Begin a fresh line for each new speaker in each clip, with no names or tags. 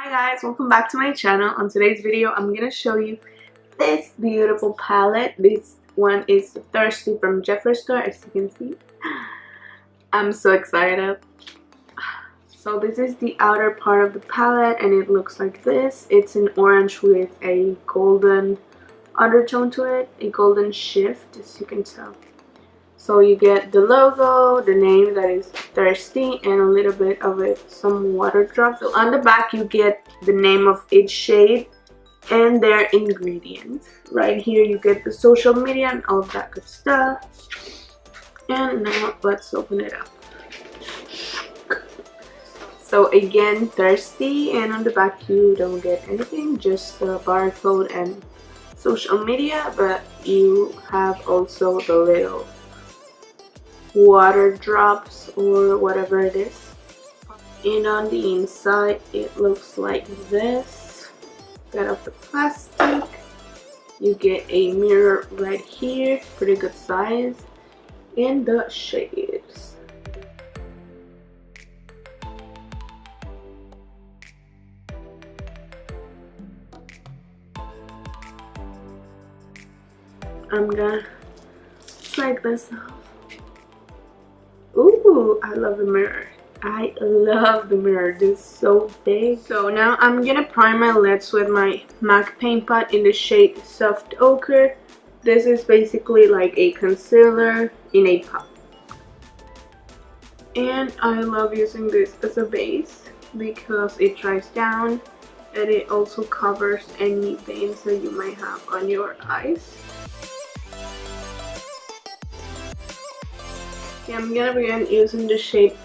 Hi guys, welcome back to my channel. On today's video, I'm gonna show you this beautiful palette. This one is Thirsty from Jeffree Star, as you can see. I'm so excited. So this is the outer part of the palette and it looks like this. It's an orange with a golden undertone to it, a golden shift, as you can tell. So you get the logo, the name that is Thirsty, and a little bit of it, some water drops. So on the back you get the name of each shade and their ingredients. Right here you get the social media and all of that good stuff. And now let's open it up. So again, Thirsty, and on the back you don't get anything, just the barcode and social media, but you have also the little water drops or whatever it is. And on the inside it looks like this. Got off the plastic, you get a mirror right here, pretty good size, and the shades. I'm gonna slide this off. Ooh, I love the mirror. I love the mirror. This is so big. So now I'm gonna prime my lids with my MAC paint pot in the shade Soft Ochre. This is basically like a concealer in a pot. And I love using this as a base because it dries down and it also covers any veins that you might have on your eyes. I'm gonna begin using the shade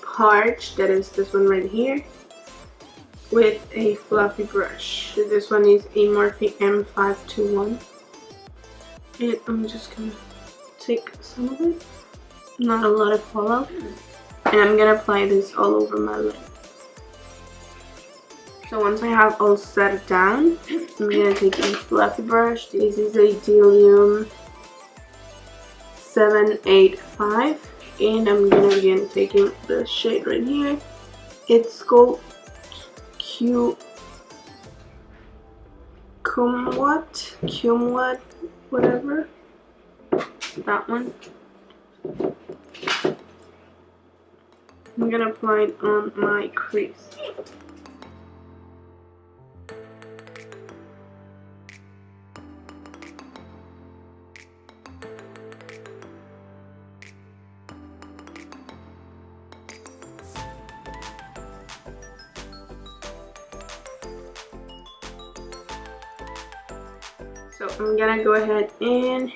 Parch, that is this one right here, with a fluffy brush. This one is a Morphe M521, and I'm just gonna take some of it, not a lot of fallout, and I'm gonna apply this all over my lid. So once I have all set down, I'm gonna take a fluffy brush. This is a Delium 785, and I'm gonna begin taking the shade right here. It's called Kumwat, whatever, that one. I'm gonna apply it on my crease. So I'm gonna go ahead and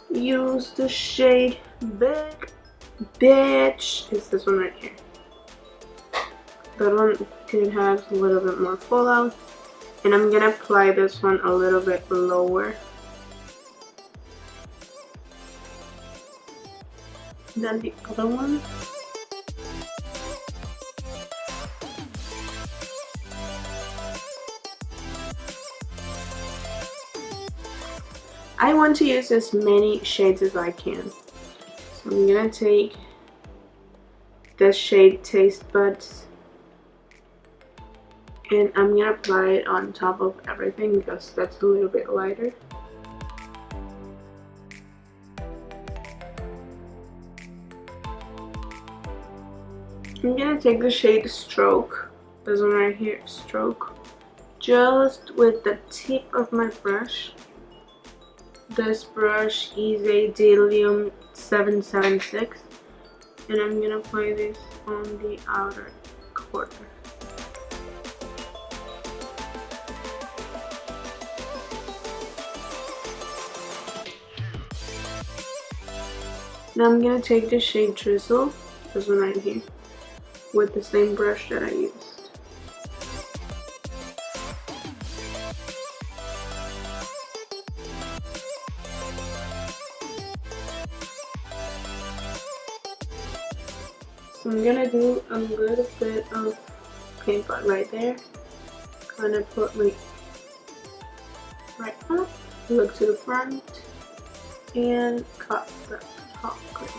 use the shade Big Bitch. It's this one right here. That one could have a little bit more fallout, and I'm gonna apply this one a little bit lower than the other one. I want to use as many shades as I can. So I'm gonna take the shade Taste Buds and I'm gonna apply it on top of everything because that's a little bit lighter. I'm gonna take the shade Stroke, this one right here, Stroke, just with the tip of my brush. This brush is a Delium 776, and I'm gonna apply this on the outer corner. Now I'm gonna take the shade Drizzle, this one right here, with the same brush that I used. So I'm gonna do a little bit of paint pot right there. Gonna put my right up, look to the front, and cut the top crease.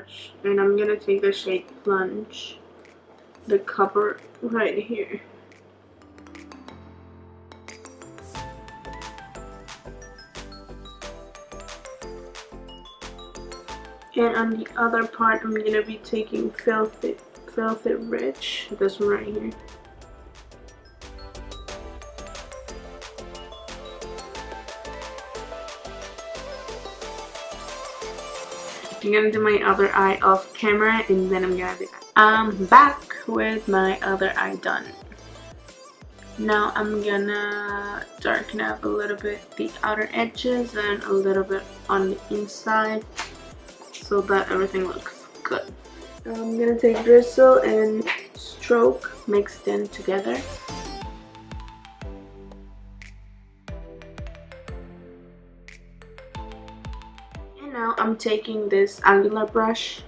brush, and I'm gonna take the shade Plunge, the cover right here. And on the other part, I'm gonna be taking Filthy Rich, this one right here. I'm gonna do my other eye off camera, and then I'm gonna do that. I'm back with my other eye done. Now I'm gonna darken up a little bit the outer edges and a little bit on the inside, so that everything looks good. I'm gonna take drizzle and stroke mixed in together. And now I'm taking this angular brush.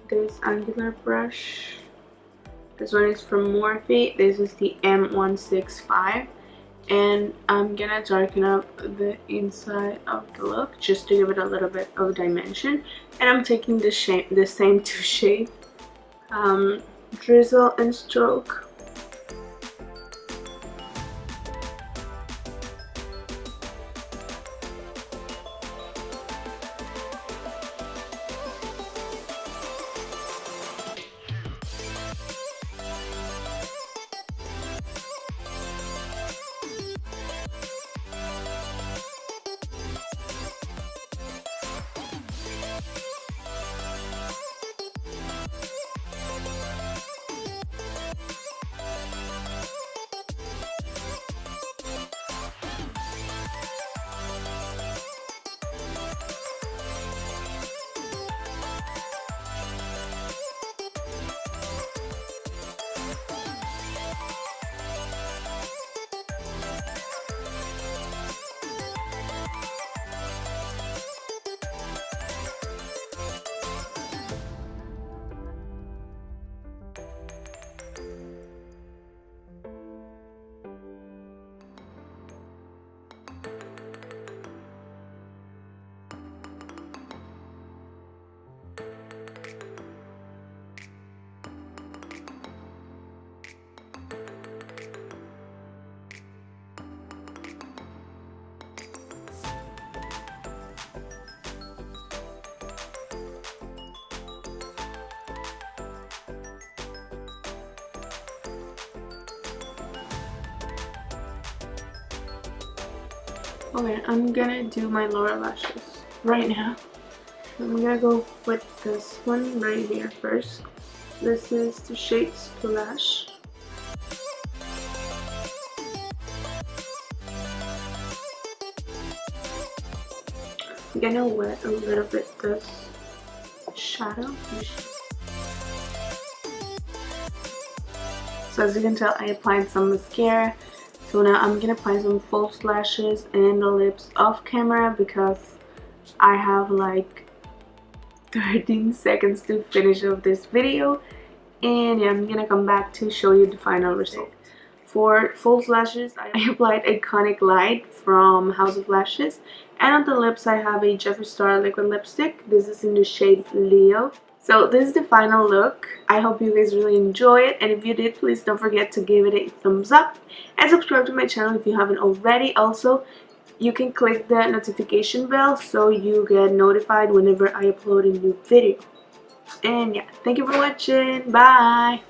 This one is from Morphe. This is the M165. And I'm gonna darken up the inside of the look just to give it a little bit of dimension. And I'm taking the same two shades, drizzle and stroke. Okay, I'm gonna do my lower lashes right now. I'm gonna go with this one right here first. This is the shade Splash. I'm gonna wet a little bit this shadow. So as you can tell, I applied some mascara. So now I'm gonna apply some false lashes and the lips off camera because I have like 13 seconds to finish off this video. And yeah, I'm gonna come back to show you the final result. For false lashes, I applied Iconic Lite from House of Lashes. And on the lips, I have a Jeffree Star liquid lipstick. This is in the shade Leo. So this is the final look. I hope you guys really enjoy it, and if you did, please don't forget to give it a thumbs up and subscribe to my channel if you haven't already. Also, you can click the notification bell so you get notified whenever I upload a new video. And yeah, thank you for watching. Bye!